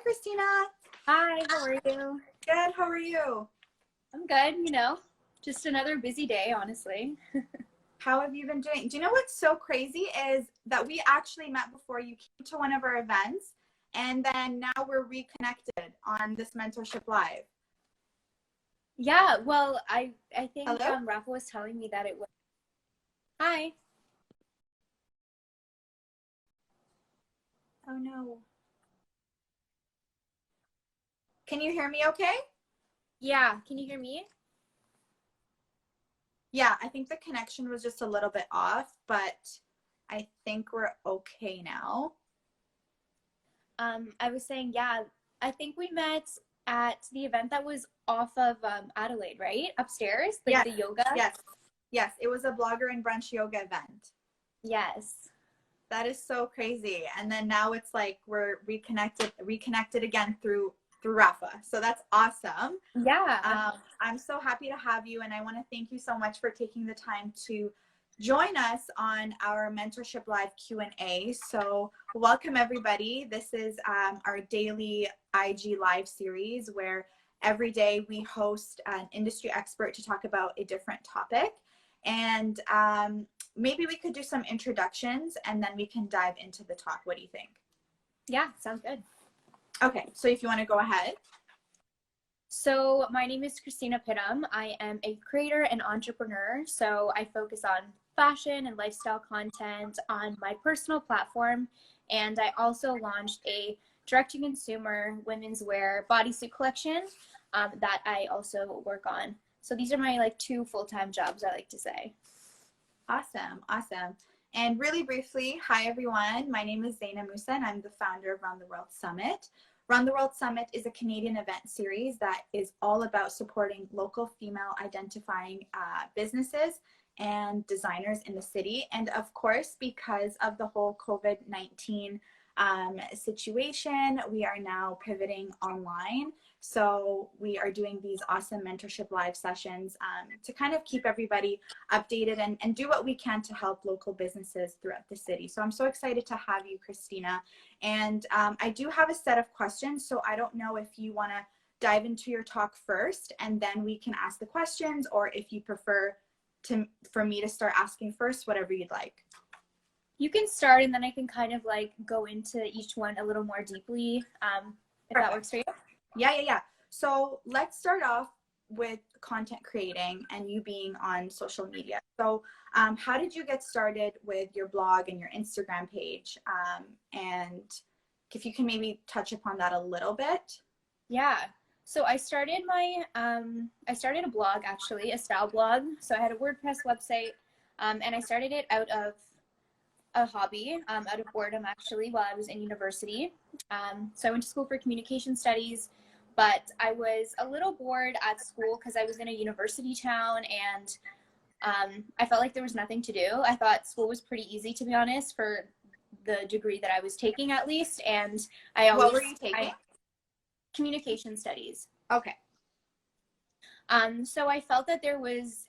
Kristina. Hi, how are you? Good, how are you? I'm good, just another busy day, honestly. How have you been doing? Do you know what's so crazy is that we actually met before you came to one of our events, and then now we're reconnected on this Mentorship Live. Yeah, well, I think Hello? Rafa was telling me that it was. Hi. Oh no. Can you hear me okay? Yeah, can you hear me? Yeah, I think the connection was just a little bit off, but I think we're okay now. I was saying, yeah, I think we met at the event that was off of Adelaide, right? Upstairs, like Yes, the yoga. yes. It was a blogger and brunch yoga event. Yes. That is so crazy. And then now it's like we're reconnected again through Rafa. So that's awesome. Yeah. I'm so happy to have you, and I want to thank you so much for taking the time to join us on our Mentorship Live Q&A. So welcome everybody. This is our daily IG Live series where every day we host an industry expert to talk about a different topic. And maybe we could do some introductions and then we can dive into the talk. What do you think? Yeah, sounds good. Okay, so if you want to go ahead. So my name is Kristina Pittam. I am a creator and entrepreneur. So I focus on fashion and lifestyle content on my personal platform. And I also launched a direct-to-consumer women's wear bodysuit collection that I also work on. So these are my two full-time jobs, I like to say. Awesome. And really briefly, hi everyone. My name is Reyna and I'm the founder of Round the World Summit. Round the World Summit is a Canadian event series that is all about supporting local female identifying businesses and designers in the city. And of course, because of the whole COVID-19 situation, we are now pivoting online. So we are doing these awesome mentorship live sessions to kind of keep everybody updated and do what we can to help local businesses throughout the city. So I'm so excited to have you, Kristina. And I do have a set of questions, so I don't know if you want to dive into your talk first and then we can ask the questions, or if you prefer for me to start asking first, whatever you'd like. You can start and then I can kind of go into each one a little more deeply, if that works for you. Yeah. So let's start off with content creating and you being on social media. So how did you get started with your blog and your Instagram page? And if you can maybe touch upon that a little bit. Yeah. So I started I started a blog, actually, a style blog. So I had a WordPress website and I started it out of a hobby, out of boredom, actually, while I was in university. So I went to school for communication studies, but I was a little bored at school because I was in a university town and I felt like there was nothing to do. I thought school was pretty easy, to be honest, for the degree that I was taking, at least. And What were you taking? Communication studies. Okay. So I felt that there was,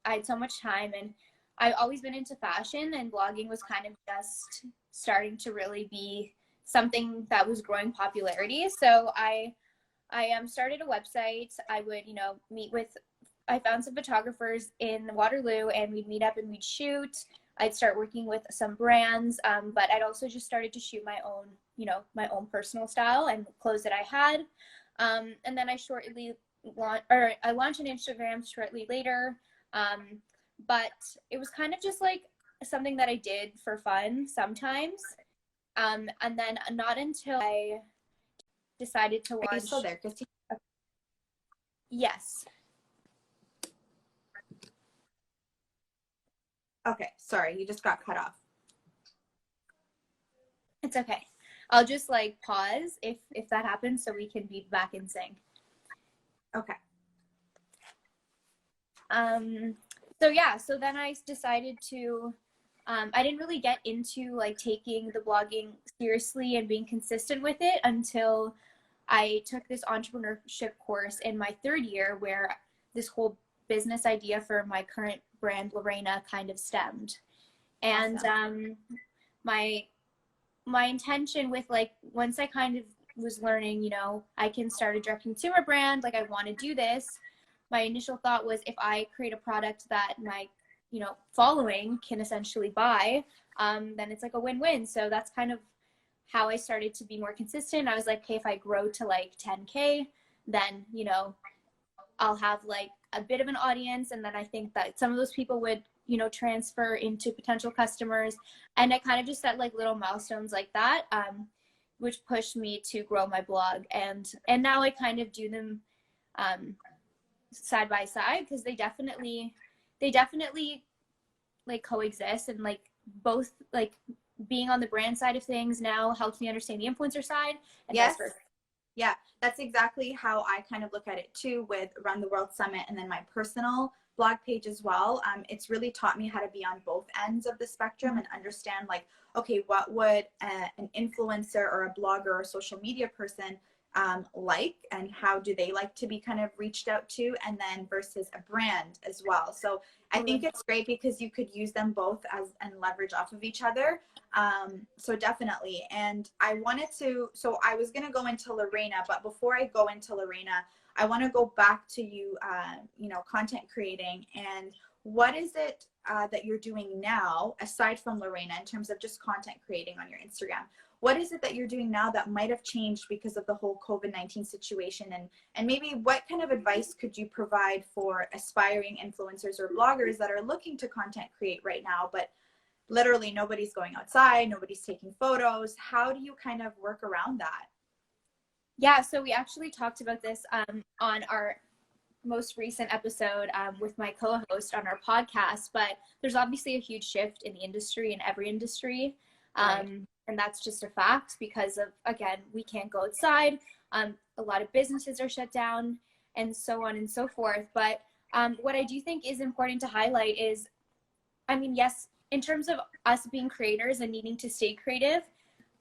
I had so much time, and I've always been into fashion, and blogging was kind of just starting to really be something that was growing popularity. So I started a website. I would, I found some photographers in Waterloo and we'd meet up and we'd shoot. I'd start working with some brands, but I'd also just started to shoot my own, my own personal style and clothes that I had. And then I launched an Instagram shortly later. But it was kind of just something that I did for fun sometimes. And then not until I decided to launch. Are you still there, Kristina? Yes. Okay, sorry, you just got cut off. It's okay. I'll just pause if that happens so we can be back in sync. Okay. So yeah, so then I decided to, I didn't really get into taking the blogging seriously and being consistent with it until I took this entrepreneurship course in my third year, where this whole business idea for my current brand, Reyna, kind of stemmed. And awesome. My intention with once I kind of was learning, you know, I can start a direct consumer brand, like I want to do this, my initial thought was if I create a product that my, you know, following can essentially buy, then it's like a win-win. So that's kind of how I started to be more consistent. I was like, okay, if I grow to like 10K, then, you know, I'll have like a bit of an audience. And then I think that some of those people would, you know, transfer into potential customers. And I kind of just set like little milestones like that, which pushed me to grow my blog. And now I kind of do them side by side, because they definitely like coexist, and like both, like being on the brand side of things now helps me understand the influencer side, and Yes. vice versa. Yeah, that's exactly how I kind of look at it too, with Run the World Summit and then my personal blog page as well. It's really taught me how to be on both ends of the spectrum and understand like, okay, what would an influencer or a blogger or social media person like, and how do they like to be kind of reached out to, and then versus a brand as well. So I think it's great because you could use them both as and leverage off of each other. So definitely. And I wanted to, so I was going to go into Reyna, but before I go into Reyna, I want to go back to you, you know, content creating, and what is it that you're doing now aside from Reyna in terms of just content creating on your Instagram? What is it that you're doing now that might have changed because of the whole COVID-19 situation? And maybe what kind of advice could you provide for aspiring influencers or bloggers that are looking to content create right now, but literally nobody's going outside, nobody's taking photos? How do you kind of work around that? Yeah, so we actually talked about this on our most recent episode with my co-host on our podcast, but there's obviously a huge shift in the industry, in every industry. And that's just a fact because of, again, we can't go outside. A lot of businesses are shut down and so on and so forth. But what I do think is important to highlight is, I mean, yes, in terms of us being creators and needing to stay creative,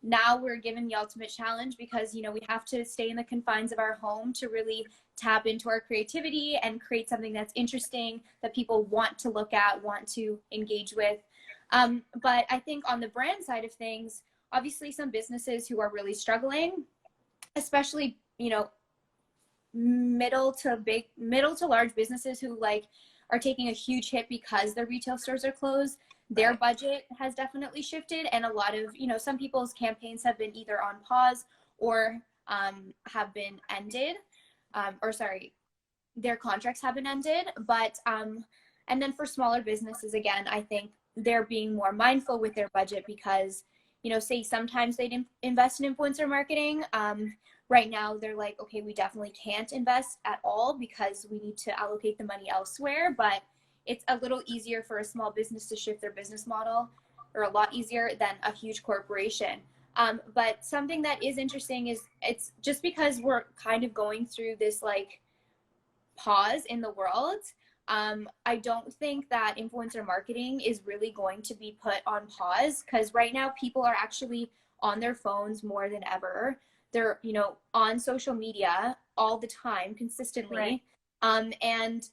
now we're given the ultimate challenge because, you know, we have to stay in the confines of our home to really tap into our creativity and create something that's interesting, that people want to look at, want to engage with. But I think on the brand side of things, obviously some businesses who are really struggling, especially, you know, middle to large businesses who like are taking a huge hit because their retail stores are closed, their budget has definitely shifted. And a lot of, you know, some people's campaigns have been either on pause or have been ended, their contracts have been ended. But and then for smaller businesses, again, I think they're being more mindful with their budget because, you know, say sometimes they'd invest in influencer marketing. Right now they're like, okay, we definitely can't invest at all because we need to allocate the money elsewhere. But it's a little easier for a small business to shift their business model, or a lot easier than a huge corporation. But something that is interesting is it's just because we're kind of going through this like pause in the world. I don't think that influencer marketing is really going to be put on pause, because right now people are actually on their phones more than ever. They're, you know, on social media all the time consistently. Right. And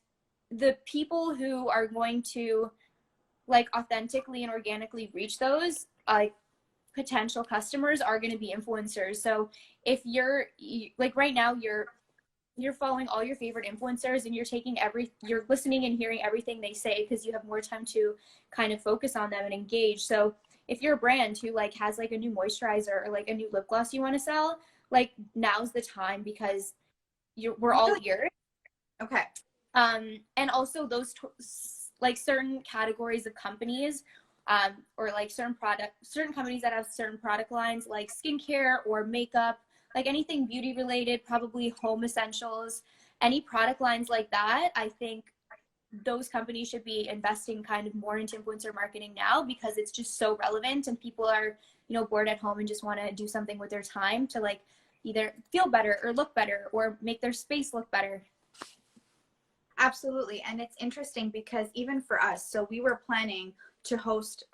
the people who are going to like authentically and organically reach those potential customers are going to be influencers. So if you're like right now, you're following all your favorite influencers and you're listening and hearing everything they say because you have more time to kind of focus on them and engage. So if you're a brand who like has like a new moisturizer or like a new lip gloss you want to sell, like now's the time because we're all ears. Okay. And also those like certain categories of companies, or like certain companies that have certain product lines like skincare or makeup, like anything beauty related, probably home essentials, any product lines like that. I think those companies should be investing kind of more into influencer marketing now because it's just so relevant and people are, you know, bored at home and just want to do something with their time to like either feel better or look better or make their space look better. Absolutely. And it's interesting because even for us, so we were planning to host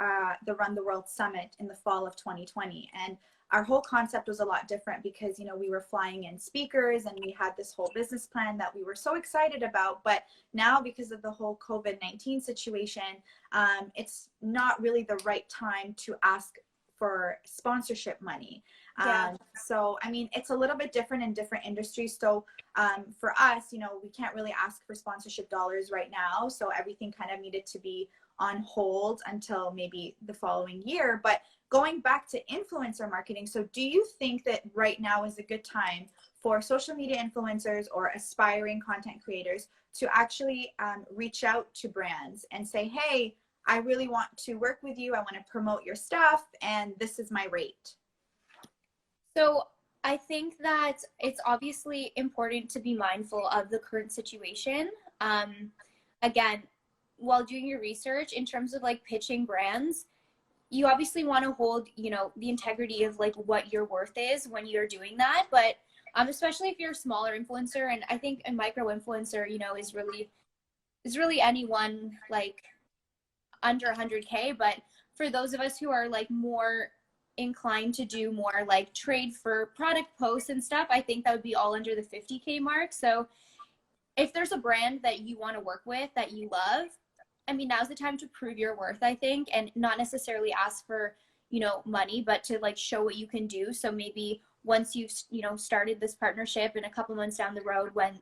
the Run the World Summit in the fall of 2020. And our whole concept was a lot different because, you know, we were flying in speakers and we had this whole business plan that we were so excited about. But now because of the whole COVID-19 situation, it's not really the right time to ask for sponsorship money. Yeah. So, I mean, it's a little bit different in different industries. So for us, you know, we can't really ask for sponsorship dollars right now. So everything kind of needed to be on hold until maybe the following year. But going back to influencer marketing, so do you think that right now is a good time for social media influencers or aspiring content creators to actually reach out to brands and say, hey, I really want to work with you. I want to promote your stuff, and this is my rate? So I think that it's obviously important to be mindful of the current situation. Again, while doing your research in terms of like pitching brands, you obviously want to hold, you know, the integrity of like what your worth is when you're doing that. But especially if you're a smaller influencer, and I think a micro influencer, you know, is really anyone like under 100K. But for those of us who are like more inclined to do more like trade for product posts and stuff, I think that would be all under the 50K mark. So if there's a brand that you want to work with that you love, I mean, now's the time to prove your worth, I think, and not necessarily ask for, you know, money, but to like show what you can do. So maybe once you've, you know, started this partnership and a couple months down the road when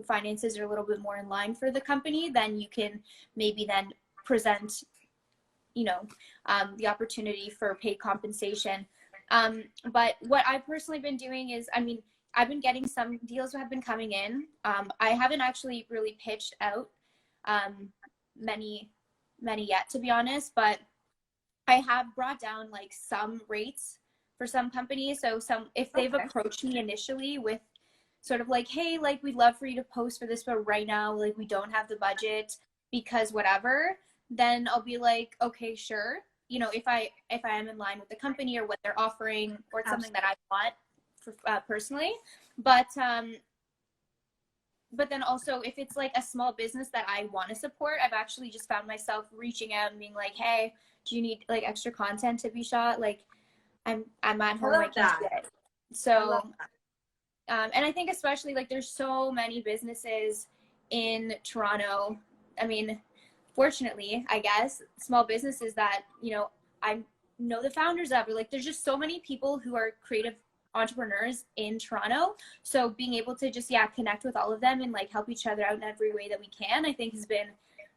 finances are a little bit more in line for the company, then you can maybe then present, you know, the opportunity for paid compensation. But what I've personally been doing is, I mean, I've been getting some deals that have been coming in. I haven't actually really pitched out many yet, to be honest, but I have brought down like some rates for some companies. So if they've approached me initially with sort of like, hey, like we'd love for you to post for this, but right now like we don't have the budget because whatever, then I'll be like, okay, sure. You know, if I am in line with the company or what they're offering, or it's something that I want for, personally, but then also if it's like a small business that I want to support, I've actually just found myself reaching out and being like, hey, do you need like extra content to be shot? Like I'm at home, I can't do it. So, and I think especially like there's so many businesses in Toronto. I mean, fortunately, I guess, small businesses that, you know, I know the founders of, or like there's just so many people who are creative entrepreneurs in Toronto. So being able to just, connect with all of them and like help each other out in every way that we can, I think has been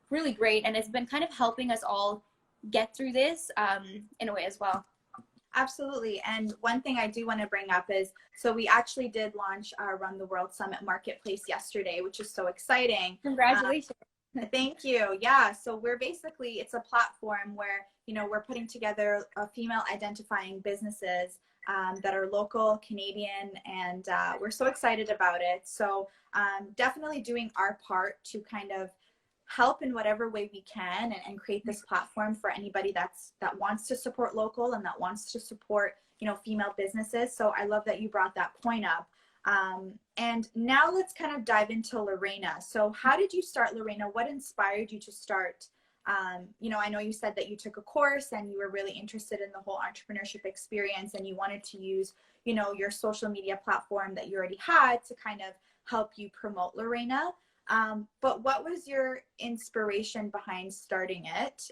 really great. And it's been kind of helping us all get through this in a way as well. Absolutely. And one thing I do want to bring up is, so we actually did launch our Run the World Summit Marketplace yesterday, which is so exciting. Congratulations. Thank you. Yeah. So we're basically, it's a platform where, you know, we're putting together female identifying businesses that are local, Canadian, and we're so excited about it. So definitely doing our part to kind of help in whatever way we can and create this platform for anybody that wants to support local and that wants to support, you know, female businesses. So I love that you brought that point up. And now let's kind of dive into Reyna. So how did you start Reyna? What inspired you to start? You know, I know you said that you took a course and you were really interested in the whole entrepreneurship experience and you wanted to use, you know, your social media platform that you already had to kind of help you promote Reyna. But what was your inspiration behind starting it?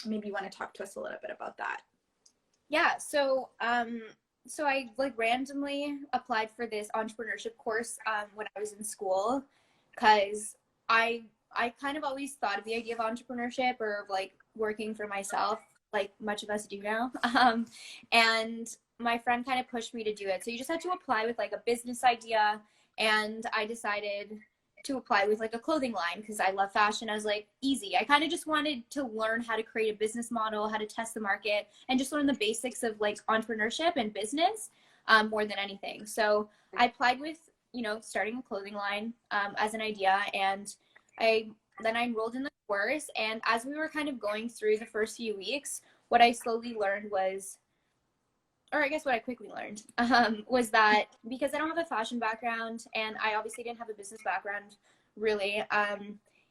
Maybe you want to talk to us a little bit about that. Yeah. So I like randomly applied for this entrepreneurship course when I was in school, because I kind of always thought of the idea of entrepreneurship or of like working for myself, like much of us do now. And my friend kind of pushed me to do it. So you just had to apply with like a business idea. And I decided to apply with like a clothing line because I love fashion. I was like, easy. I kind of just wanted to learn how to create a business model, how to test the market, and just learn the basics of like entrepreneurship and business more than anything. So I applied with, you know, starting a clothing line as an idea. And I enrolled in the course. And as we were kind of going through the first few weeks, what I slowly learned was, or I guess what I quickly learned was that because I don't have a fashion background and I obviously didn't have a business background really,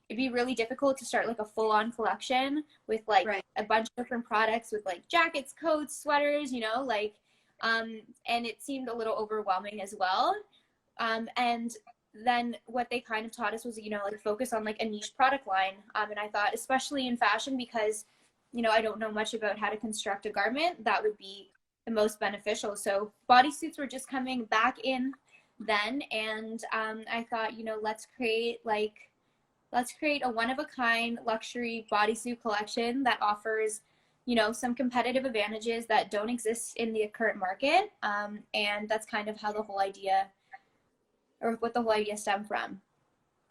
it'd be really difficult to start like a full-on collection with like a bunch of different products with like jackets, coats, sweaters, you know, like, and it seemed a little overwhelming as well. And then what they kind of taught us was, you know, like focus on like a niche product line. And I thought, especially in fashion, because you know, I don't know much about how to construct a garment, that would be the most beneficial. So bodysuits were just coming back in then, and I thought, you know, let's create a one-of-a-kind luxury bodysuit collection that offers, you know, some competitive advantages that don't exist in the current market. And that's kind of how the whole idea, or what the whole idea stemmed from.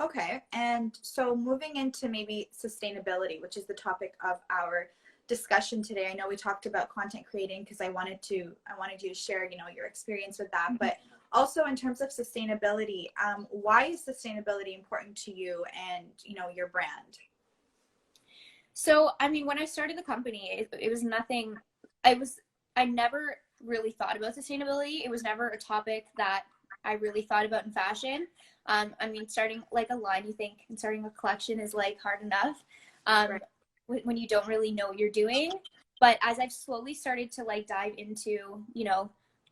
Okay, and so moving into maybe sustainability, which is the topic of our discussion today. I know we talked about content creating because I wanted you to share, you know, your experience with that, but also in terms of sustainability, why is sustainability important to you and, you know, your brand? So, I mean, when I started the company, it was nothing, I never really thought about sustainability. It was never a topic that I really thought about in fashion. I mean, starting like a line, you think, and starting a collection is like hard enough. Right. When you don't really know what you're doing. But as I've slowly started to like dive into, you know,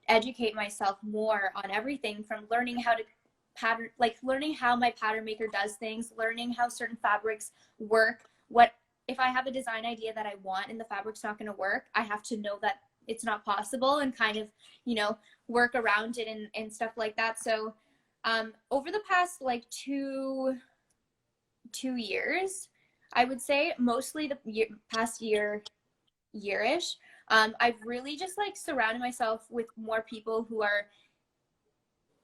educate myself more on everything from learning how to pattern, like learning how my pattern maker does things, learning how certain fabrics work. What if I have a design idea that I want and the fabric's not going to work, I have to know that it's not possible and kind of, you know, work around it and stuff like that. So over the past like two years, I would say mostly the past yearish, I've really just like surrounded myself with more people who are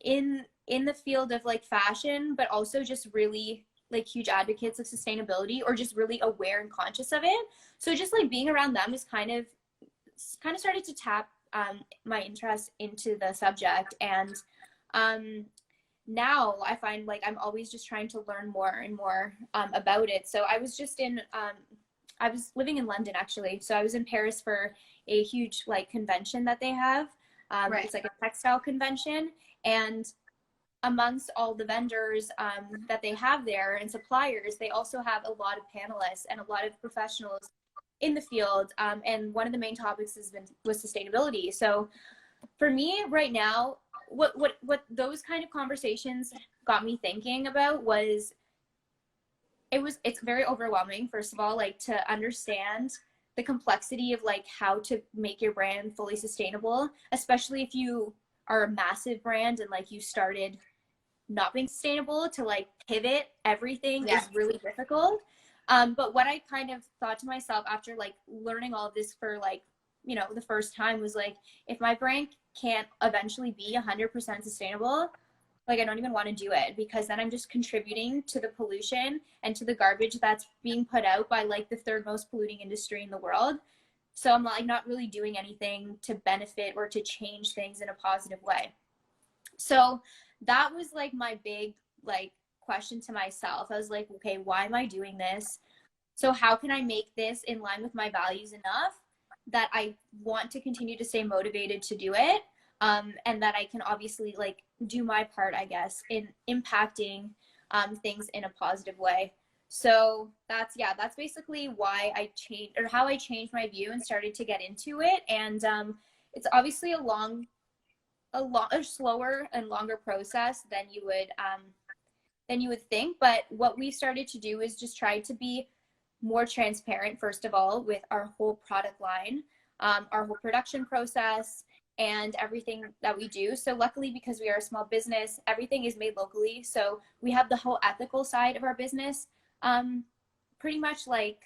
in the field of like fashion, but also just really like huge advocates of sustainability or just really aware and conscious of it. So just like being around them is kind of started to tap my interest into the subject. And now I find like I'm always just trying to learn more and more about it. So I was just I was living in London actually. So I was in Paris for a huge like convention that they have. Right. It's like a textile convention, and amongst all the vendors that they have there and suppliers, they also have a lot of panelists and a lot of professionals in the field. And one of the main topics was sustainability. So for me right now, what those kind of conversations got me thinking about was it's very overwhelming, first of all, like to understand the complexity of like how to make your brand fully sustainable, especially if you are a massive brand and like you started not being sustainable. To like pivot everything is really difficult. But what I kind of thought to myself after like learning all of this for like, you know, the first time was like, if my brand can't eventually be 100% sustainable, like I don't even want to do it, because then I'm just contributing to the pollution and to the garbage that's being put out by like the third most polluting industry in the world. So I'm like not really doing anything to benefit or to change things in a positive way. So that was like my big like question to myself. I was like, okay, why am I doing this? So how can I make this in line with my values enough that I want to continue to stay motivated to do it? And that I can obviously like do my part, I guess, in impacting things in a positive way. So that's basically why I changed, or how I changed my view and started to get into it. And it's obviously a slower and longer process than you would think. But what we started to do is just try to be more transparent, first of all, with our whole product line, our whole production process, and everything that we do. So luckily, because we are a small business, everything is made locally. So we have the whole ethical side of our business pretty much like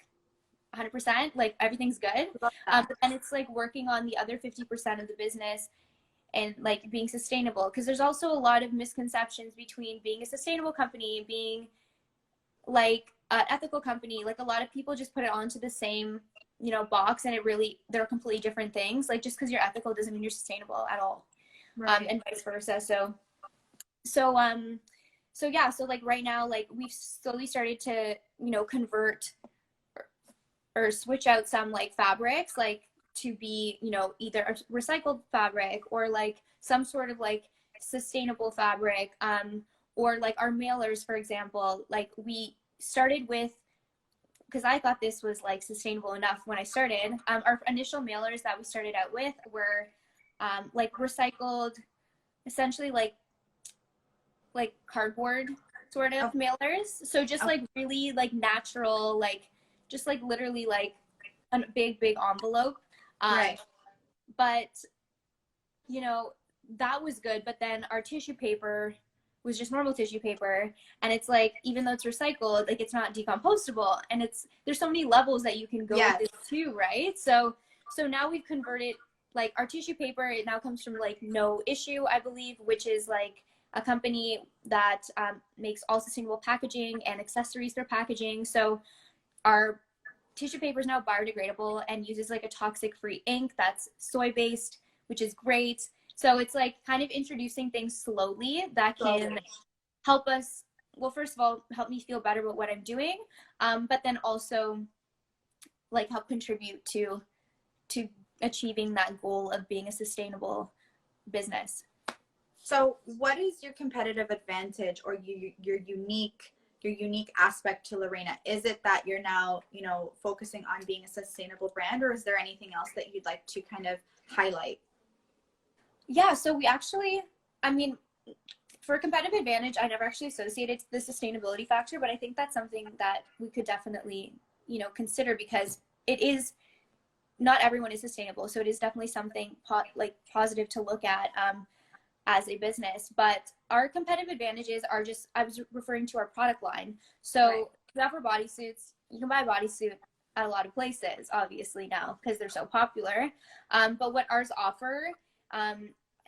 100%, like everything's good. But then it's like working on the other 50% of the business and like being sustainable, because there's also a lot of misconceptions between being a sustainable company, being like an ethical company. Like a lot of people just put it onto the same, you know, box, and they're completely different things. Like just because you're ethical doesn't mean you're sustainable at all. Right. And vice versa. So like right now, like we've slowly started to, you know, convert or switch out some like fabrics, like to be, you know, either a recycled fabric or like some sort of like sustainable fabric, or like our mailers, for example. Like we started with, because I thought this was like sustainable enough when I started, our initial mailers that we started out with were like recycled, essentially like cardboard sort of mailers. So just like really like natural, like just like literally like a big envelope. Right. But, you know, that was good. But then our tissue paper was just normal tissue paper. And it's like, even though it's recycled, like it's not decompostable. And there's so many levels that you can go with it too, right? So now we've converted, like our tissue paper, it now comes from like No Issue, I believe, which is like a company that makes all sustainable packaging and accessories for packaging. So our tissue paper is now biodegradable and uses like a toxic-free ink that's soy-based, which is great. So it's like kind of introducing things slowly that can help us, well, first of all, help me feel better about what I'm doing, but then also like help contribute to achieving that goal of being a sustainable business. So what is your competitive advantage or your unique aspect to Reyna? Is it that you're now, you know, focusing on being a sustainable brand, or is there anything else that you'd like to kind of highlight? Yeah, so we actually, I mean, for a competitive advantage, I never actually associated the sustainability factor, but I think that's something that we could definitely, you know, consider, because it is, not everyone is sustainable. So it is definitely something positive to look at as a business. But our competitive advantages are just, I was referring to our product line. So we offer bodysuits. You can buy a bodysuit at a lot of places, obviously now, because they're so popular. But what ours offer,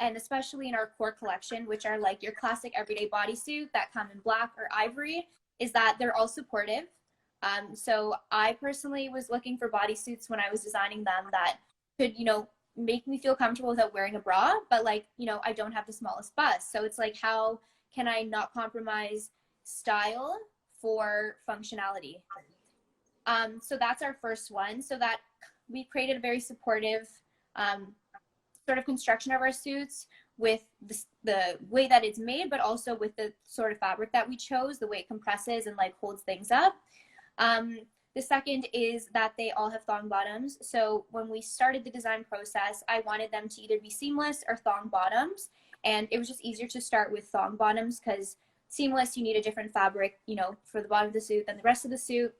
and especially in our core collection, which are like your classic everyday bodysuit that come in black or ivory, is that they're all supportive. So I personally was looking for bodysuits when I was designing them that could, you know, make me feel comfortable without wearing a bra, but like, you know, I don't have the smallest bust. So it's like, how can I not compromise style for functionality? So that's our first one. So that we created a very supportive sort of construction of our suits with the way that it's made, but also with the sort of fabric that we chose, the way it compresses and like holds things up. The second is that they all have thong bottoms. So when we started the design process, I wanted them to either be seamless or thong bottoms. And it was just easier to start with thong bottoms, because seamless, you need a different fabric, you know, for the bottom of the suit than the rest of the suit.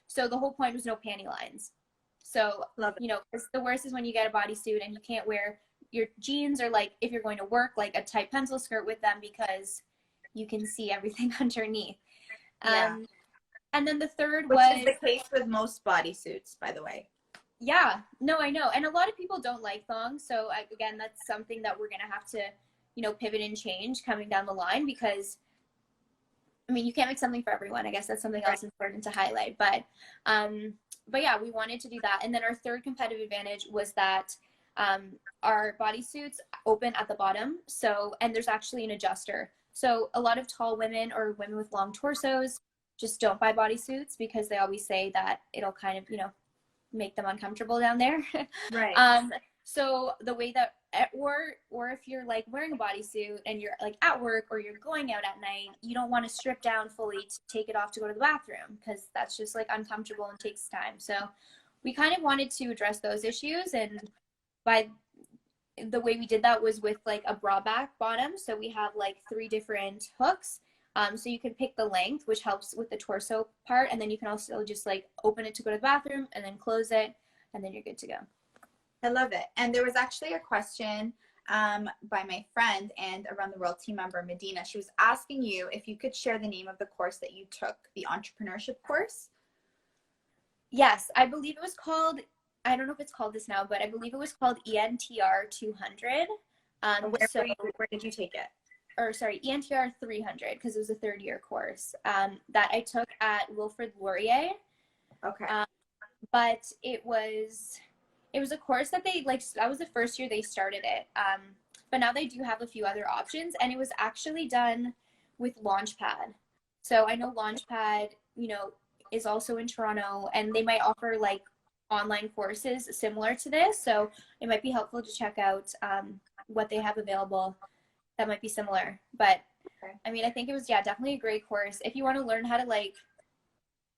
So the whole point was no panty lines. So, you know, the worst is when you get a bodysuit and you can't wear your jeans, or like if you're going to work, like a tight pencil skirt with them, because you can see everything underneath. And then the third Which is the case with most bodysuits, by the way. Yeah, no, I know. And a lot of people don't like thongs. So again, that's something that we're going to have to, you know, pivot and change coming down the line, because I mean, you can't make something for everyone. I guess that's something else important to highlight. But yeah, we wanted to do that. And then our third competitive advantage was that our bodysuits open at the bottom. So, and there's actually an adjuster. So a lot of tall women or women with long torsos just don't buy bodysuits, because they always say that it'll kind of, you know, make them uncomfortable down there. Right. So the way that, or if you're like wearing a bodysuit and you're like at work or you're going out at night, you don't want to strip down fully to take it off to go to the bathroom, because that's just like uncomfortable and takes time. So we kind of wanted to address those issues, and by the way we did that was with like a bra back bottom. So we have like 3 different hooks. So you can pick the length, which helps with the torso part. And then you can also just like open it to go to the bathroom and then close it, and then you're good to go. I love it. And there was actually a question by my friend and Around the World team member, Medina. She was asking you if you could share the name of the course that you took, the entrepreneurship course. Yes, I believe it was called, I don't know if it's called this now, but I believe it was called ENTR 200. Where did you take it? Or sorry, ENTR 300, because it was a 3rd-year course that I took at Wilfrid Laurier. Okay. But it was a course that they, like, that was the first year they started it. But now they do have a few other options, and it was actually done with Launchpad. So I know Launchpad, you know, is also in Toronto, and they might offer like online courses similar to this. So it might be helpful to check out what they have available that might be similar. But I mean, I think it was, yeah, definitely a great course if you want to learn how to like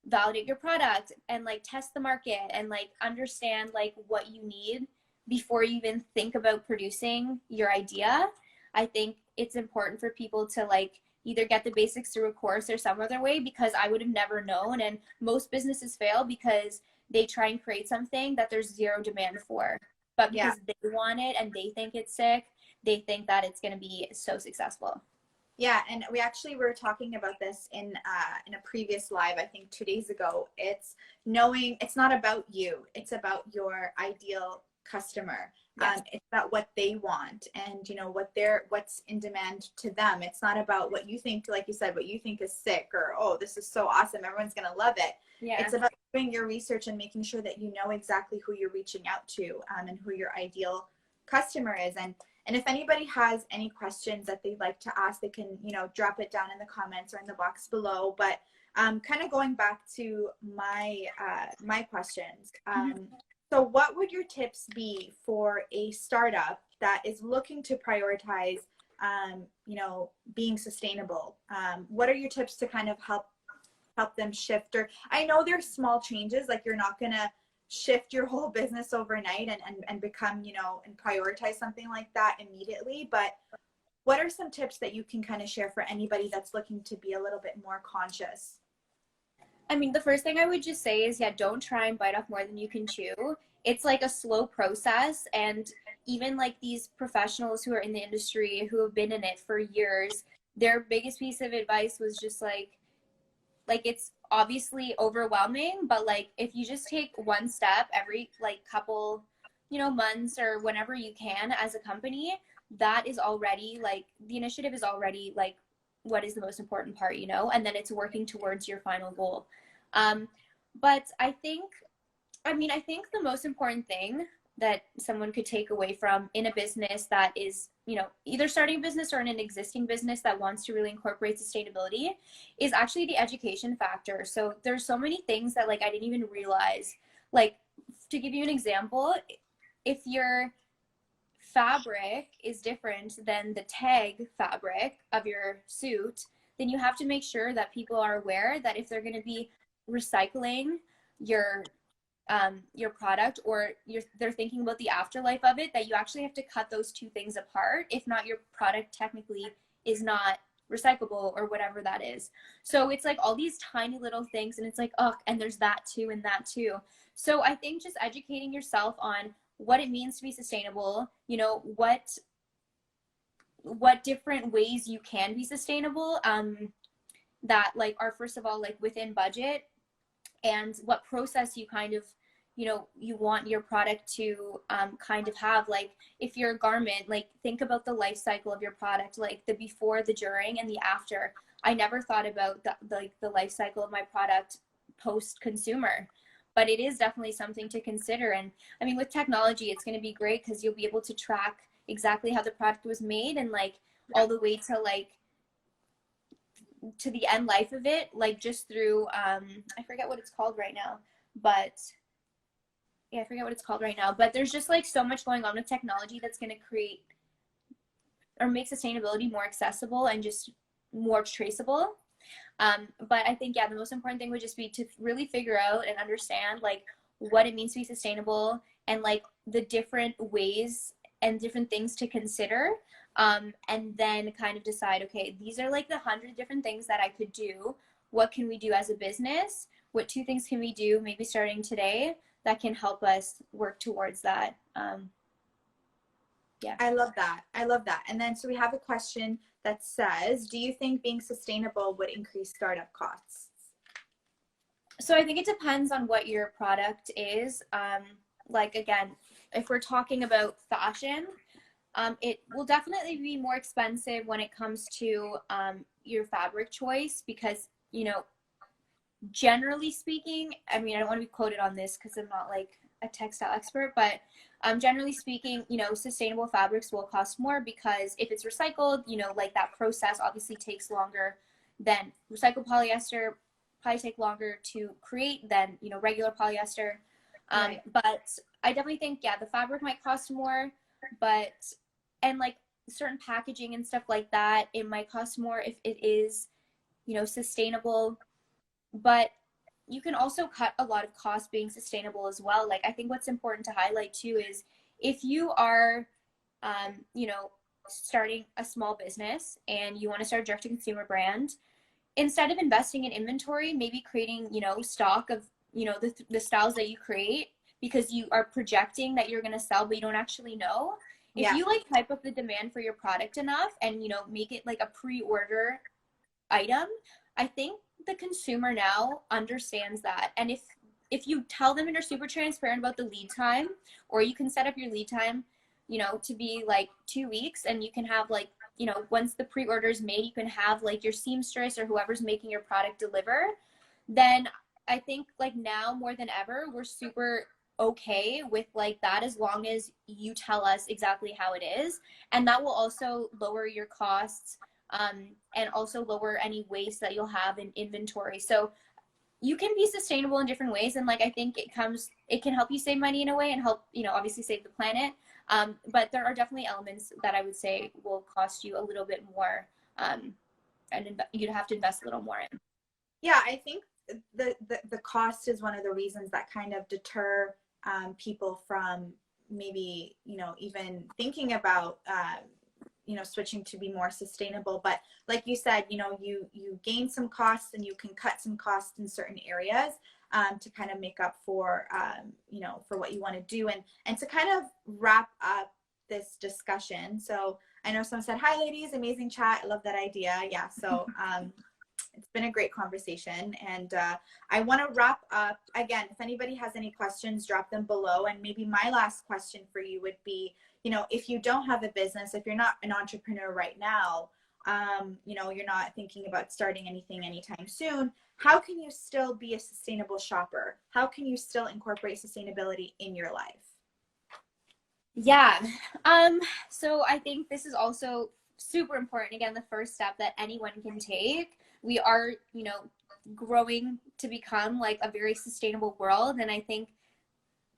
validate your product and like test the market and like understand like what you need before you even think about producing your idea. I think it's important for people to like either get the basics through a course or some other way, because I would have never known. And most businesses fail because they try and create something that there's zero demand for, but because they want it and they think it's sick, they think that it's going to be so successful. Yeah, and we actually were talking about this in a previous live, I think 2 days ago. It's knowing it's not about you; it's about your ideal customer. Yes. It's about what they want, and you know what's in demand to them. It's not about what you think, like you said, what you think is sick, or oh, this is so awesome, everyone's gonna love it. Yeah. It's about doing your research and making sure that you know exactly who you're reaching out to, and who your ideal customer is. And if anybody has any questions that they'd like to ask, they can, you know, drop it down in the comments or in the box below. But kind of going back to my my questions. So what would your tips be for a startup that is looking to prioritize, you know, being sustainable? What are your tips to kind of help them shift? Or I know there's small changes, like you're not gonna shift your whole business overnight and become, you know, and prioritize something like that immediately. But what are some tips that you can kind of share for anybody that's looking to be a little bit more conscious? I mean, the first thing I would just say is, yeah, don't try and bite off more than you can chew. It's like a slow process. And even like these professionals who are in the industry who have been in it for years, their biggest piece of advice was just like it's obviously overwhelming, but like if you just take one step every like couple, you know, months or whenever you can as a company, that is already like the initiative is already like what is the most important part, you know, and then it's working towards your final goal. But I think the most important thing that someone could take away from in a business that is, you know, either starting a business or in an existing business that wants to really incorporate sustainability is actually the education factor. So there's so many things that like I didn't even realize. Like, to give you an example, if your fabric is different than the tag fabric of your suit, then you have to make sure that people are aware that if they're going to be recycling your product, or they're thinking about the afterlife of it, that you actually have to cut those two things apart. If not, your product technically is not recyclable or whatever that is. So it's like all these tiny little things, and it's like, oh, and there's that too and that too. So I think just educating yourself on what it means to be sustainable, you know, what different ways you can be sustainable, that like are first of all like within budget, and what process you kind of, you know, you want your product to kind of have. Like if you're a garment, like think about the life cycle of your product, like the before, the during, and the after. I never thought about the life cycle of my product post consumer, but it is definitely something to consider. And I mean, with technology, it's going to be great because you'll be able to track exactly how the product was made, and like all the way to like to the end life of it, like just through I forget what it's called right now, but yeah, I forget what it's called right now, but there's just like so much going on with technology that's going to create or make sustainability more accessible and just more traceable. But I think, yeah, the most important thing would just be to really figure out and understand like what it means to be sustainable, and like the different ways and different things to consider. And then kind of decide, okay, these are like the 100 different things that I could do. What can we do as a business? What 2 things can we do maybe starting today that can help us work towards that? Yeah. I love that. I love that. And then so we have a question that says, do you think being sustainable would increase startup costs? So I think it depends on what your product is. Like again, if we're talking about fashion, it will definitely be more expensive when it comes to your fabric choice, because, you know, generally speaking, I mean, I don't want to be quoted on this because I'm not like a textile expert, but generally speaking, you know, sustainable fabrics will cost more because if it's recycled, you know, like that process obviously takes longer than recycled polyester, probably take longer to create than, you know, regular polyester. Right. But I definitely think, yeah, the fabric might cost more, but, and like certain packaging and stuff like that, it might cost more if it is, you know, sustainable. But you can also cut a lot of costs being sustainable as well. Like I think what's important to highlight too is if you are, you know, starting a small business and you want to start a direct-to-consumer brand, instead of investing in inventory, maybe creating, you know, stock of you know, the styles that you create, because you are projecting that you're going to sell, but you don't actually know. If Yeah. you like hype up the demand for your product enough and, you know, make it like a pre-order item, I think the consumer now understands that. And if you tell them and you're super transparent about the lead time, or you can set up your lead time, you know, to be like 2 weeks, and you can have like, you know, once the pre-order is made, you can have like your seamstress or whoever's making your product deliver, then I think like now more than ever, we're super okay with like that, as long as you tell us exactly how it is. And that will also lower your costs, and also lower any waste that you'll have in inventory. So you can be sustainable in different ways. And like, I think it can help you save money in a way and help, you know, obviously save the planet. But there are definitely elements that I would say will cost you a little bit more, and you'd have to invest a little more in. Yeah, I think the cost is one of the reasons that kind of deter people from maybe, you know, even thinking about you know, switching to be more sustainable. But like you said, you know, you gain some costs and you can cut some costs in certain areas to kind of make up for you know, for what you want to do. And to kind of wrap up this discussion, so I know someone said, hi ladies, amazing chat, I love that idea. Yeah, so it's been a great conversation, and I want to wrap up. Again, if anybody has any questions, drop them below. And maybe my last question for you would be, you know, if you don't have a business, if you're not an entrepreneur right now, you know, you're not thinking about starting anything anytime soon, how can you still be a sustainable shopper? How can you still incorporate sustainability in your life? Yeah. So I think this is also super important. Again, the first step that anyone can take. We are, you know, growing to become like a very sustainable world. And I think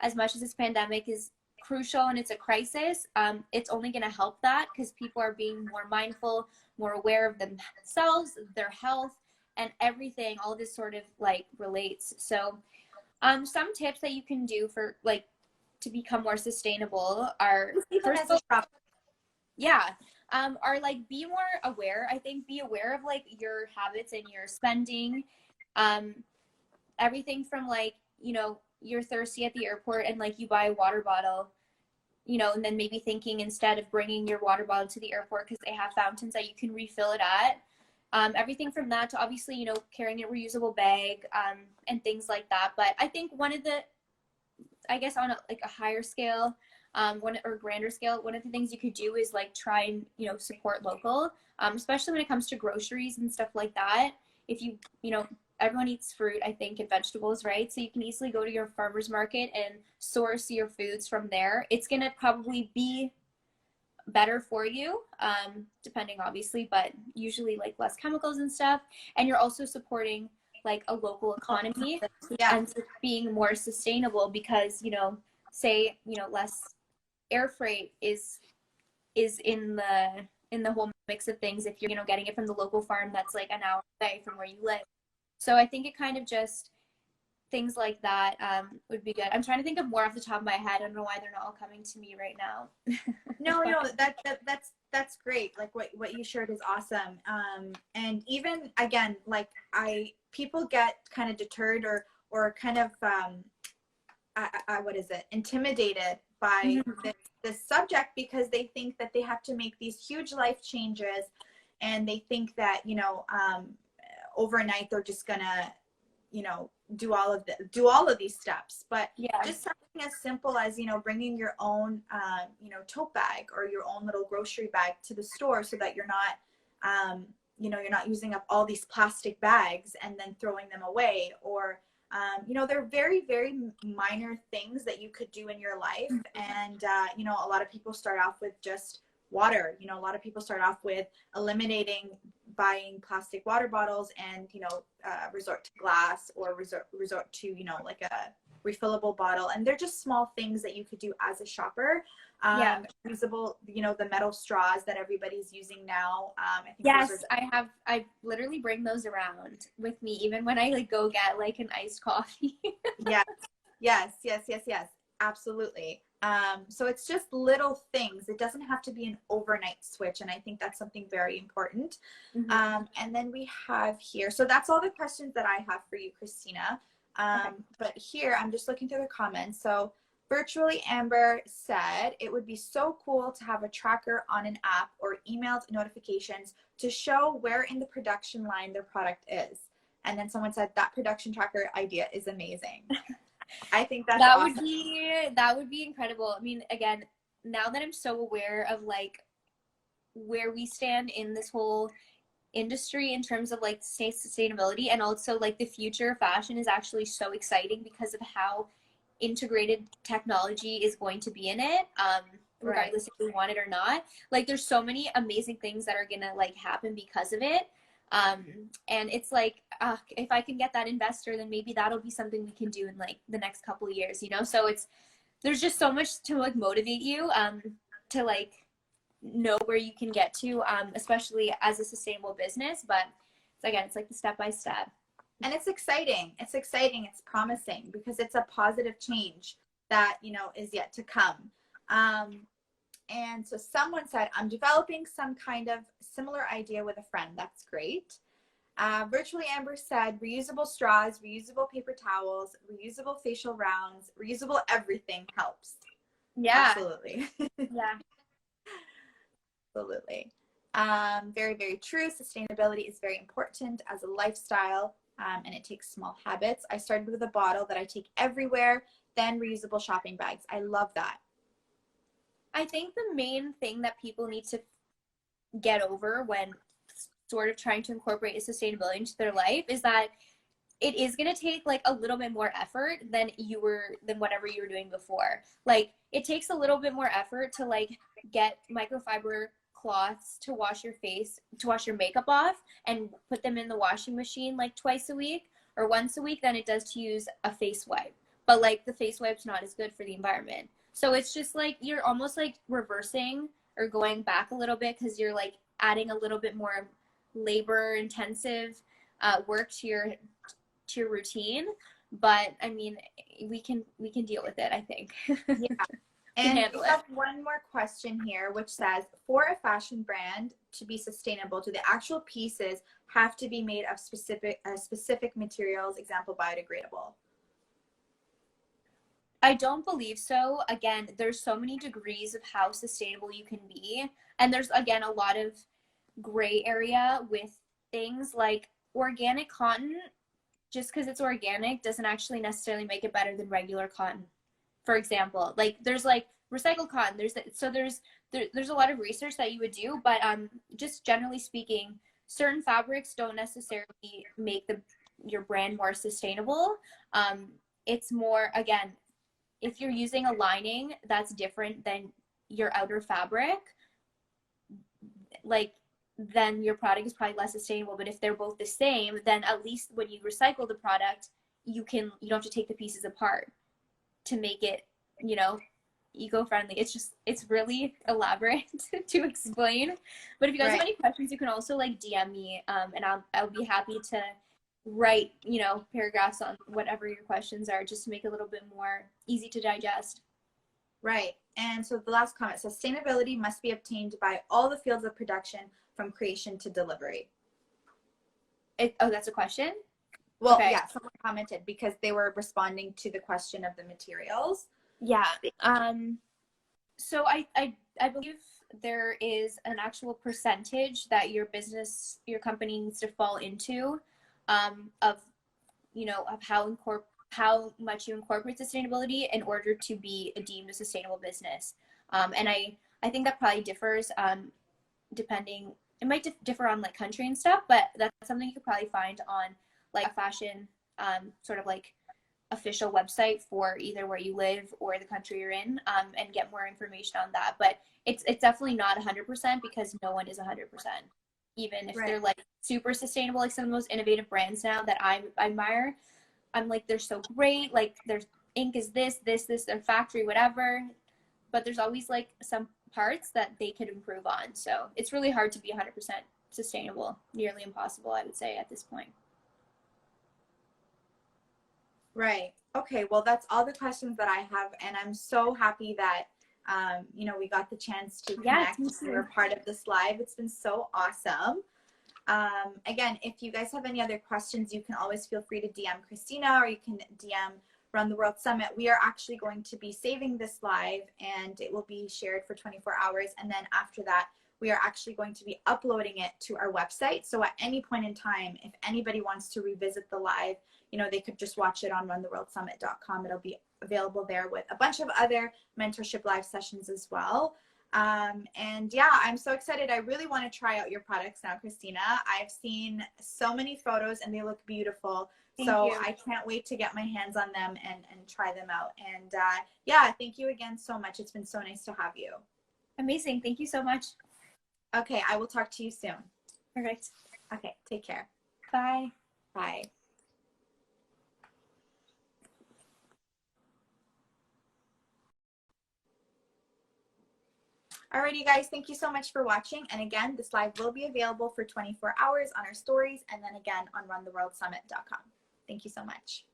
as much as this pandemic is crucial and it's a crisis, it's only going to help that, because people are being more mindful, more aware of themselves, their health, and everything. All of this sort of like relates. So some tips that you can do for like to become more sustainable are, first of all, yeah, are like, be more aware. I think be aware of like your habits and your spending, everything from like, you know, you're thirsty at the airport and like you buy a water bottle, you know, and then maybe thinking instead of bringing your water bottle to the airport because they have fountains that you can refill it at. Everything from that to obviously, you know, carrying a reusable bag, and things like that. But I think one of the, I guess on like a higher scale, or grander scale, one of the things you could do is like try and, you know, support local, especially when it comes to groceries and stuff like that. If you know, everyone eats fruit, I think, and vegetables, right? So you can easily go to your farmer's market and source your foods from there. It's going to probably be better for you, depending obviously, but usually like less chemicals and stuff. And you're also supporting like a local economy, Yeah. and being more sustainable, because, you know, say, you know, less air freight is in the whole mix of things if you're, you know, getting it from the local farm that's like an hour away from where you live. So I think it kind of just, things like that would be good. I'm trying to think of more off the top of my head. I don't know why they're not all coming to me right now. No, that's great. Like what you shared is awesome. And even again, like people get kind of deterred or kind of what is it, intimidated by this subject, because they think that they have to make these huge life changes, and they think that, you know, overnight they're just gonna, you know, do all of these steps. But Yeah. just something as simple as, you know, bringing your own you know, tote bag or your own little grocery bag to the store, so that you're not you know, you're not using up all these plastic bags and then throwing them away. Or you know, they're very, very minor things that you could do in your life. And you know, a lot of people start off with just water. You know, a lot of people start off with eliminating buying plastic water bottles and, you know, resort to glass, or resort to, you know, like a refillable bottle. And they're just small things that you could do as a shopper. Yeah. Usable, you know, the metal straws that everybody's using now. I think yes, I literally bring those around with me, even when I like go get like an iced coffee. Yes, absolutely. So it's just little things. It doesn't have to be an overnight switch. And I think that's something very important. And then we have here, so that's all the questions that I have for you, Kristina. Okay. But here, I'm just looking through the comments. So Virtually Amber said, it would be so cool to have a tracker on an app or emailed notifications to show where in the production line their product is. And then someone said that production tracker idea is amazing. I think that's awesome. That would be incredible. I mean, again, now that I'm so aware of like where we stand in this whole industry in terms of like sustainability, and also like the future of fashion is actually so exciting because of how integrated technology is going to be in it, regardless if we want it or not. Like there's so many amazing things that are gonna like happen because of it, and it's like if I can get that investor, then maybe that'll be something we can do in like the next couple of years, you know. So there's just so much to like motivate you to like know where you can get to, especially as a sustainable business. But it's like the step by step. And it's exciting. It's exciting. It's promising because it's a positive change that, you know, is yet to come. And so someone said, I'm developing some kind of similar idea with a friend. That's great. Virtually Amber said, reusable straws, reusable paper towels, reusable facial rounds, reusable everything helps. Yeah. Absolutely. Yeah. Absolutely. Very, very true. Sustainability is very important as a lifestyle. And it takes small habits. I started with a bottle that I take everywhere, then reusable shopping bags. I love that. I think the main thing that people need to get over when sort of trying to incorporate sustainability into their life is that it is going to take like a little bit more effort than whatever you were doing before. Like it takes a little bit more effort to like get microfiber cloths to wash your face, to wash your makeup off and put them in the washing machine like twice a week or once a week than it does to use a face wipe. But like the face wipe's not as good for the environment. So it's just like you're almost like reversing or going back a little bit because you're like adding a little bit more labor intensive work to your routine. But I mean, we can deal with it, I think. Yeah. And we have one more question here, which says, for a fashion brand to be sustainable, do the actual pieces have to be made of specific materials, example, biodegradable? I don't believe so. Again, there's so many degrees of how sustainable you can be. And there's, again, a lot of gray area with things like organic cotton. Just because it's organic doesn't actually necessarily make it better than regular cotton. For example, like there's like recycled cotton, there's a lot of research that you would do, but just generally speaking, certain fabrics don't necessarily make your brand more sustainable. It's more, again, if you're using a lining that's different than your outer fabric, like then your product is probably less sustainable. But if they're both the same, then at least when you recycle the product, you don't have to take the pieces apart to make it, you know, eco-friendly. It's really elaborate to explain. But if you guys have any questions, you can also like DM me, and I'll be happy to write, you know, paragraphs on whatever your questions are, just to make it a little bit more easy to digest. Right. And so the last comment, sustainability must be obtained by all the fields of production from creation to delivery. That's a question? Well, okay. Yeah, someone commented because they were responding to the question of the materials. Yeah. So I believe there is an actual percentage that your company needs to fall into, of, you know, of how much you incorporate sustainability in order to be deemed a sustainable business. And I think that probably differs, depending, it might differ on like country and stuff, but that's something you could probably find on like a fashion, sort of like official website for either where you live or the country you're in, and get more information on that. But it's definitely not 100% because no one is 100%. Even if they're like super sustainable, like some of the most innovative brands now that I admire, I'm like, they're so great. Like their ink is this, their factory, whatever. But there's always like some parts that they could improve on. So it's really hard to be 100% sustainable, nearly impossible, I would say, at this point. Right. Okay. Well, that's all the questions that I have. And I'm so happy that, you know, we got the chance to connect. We were part of this live. It's been so awesome. Again, if you guys have any other questions, you can always feel free to DM Kristina, or you can DM Run the World Summit. We are actually going to be saving this live, and it will be shared for 24 hours. And then after that, we are actually going to be uploading it to our website. So at any point in time, if anybody wants to revisit the live, you know, they could just watch it on runtheworldsummit.com. It'll be available there with a bunch of other mentorship live sessions as well. And yeah, I'm so excited. I really want to try out your products now, Kristina. I've seen so many photos and they look beautiful. Thank So you. I can't wait to get my hands on them and try them out. And yeah, thank you again so much. It's been so nice to have you. Amazing. Thank you so much. Okay, I will talk to you soon. Perfect. Okay, take care. Bye. Bye. Alrighty, guys, thank you so much for watching. And again, this live will be available for 24 hours on our stories, and then again on runtheworldsummit.com. Thank you so much.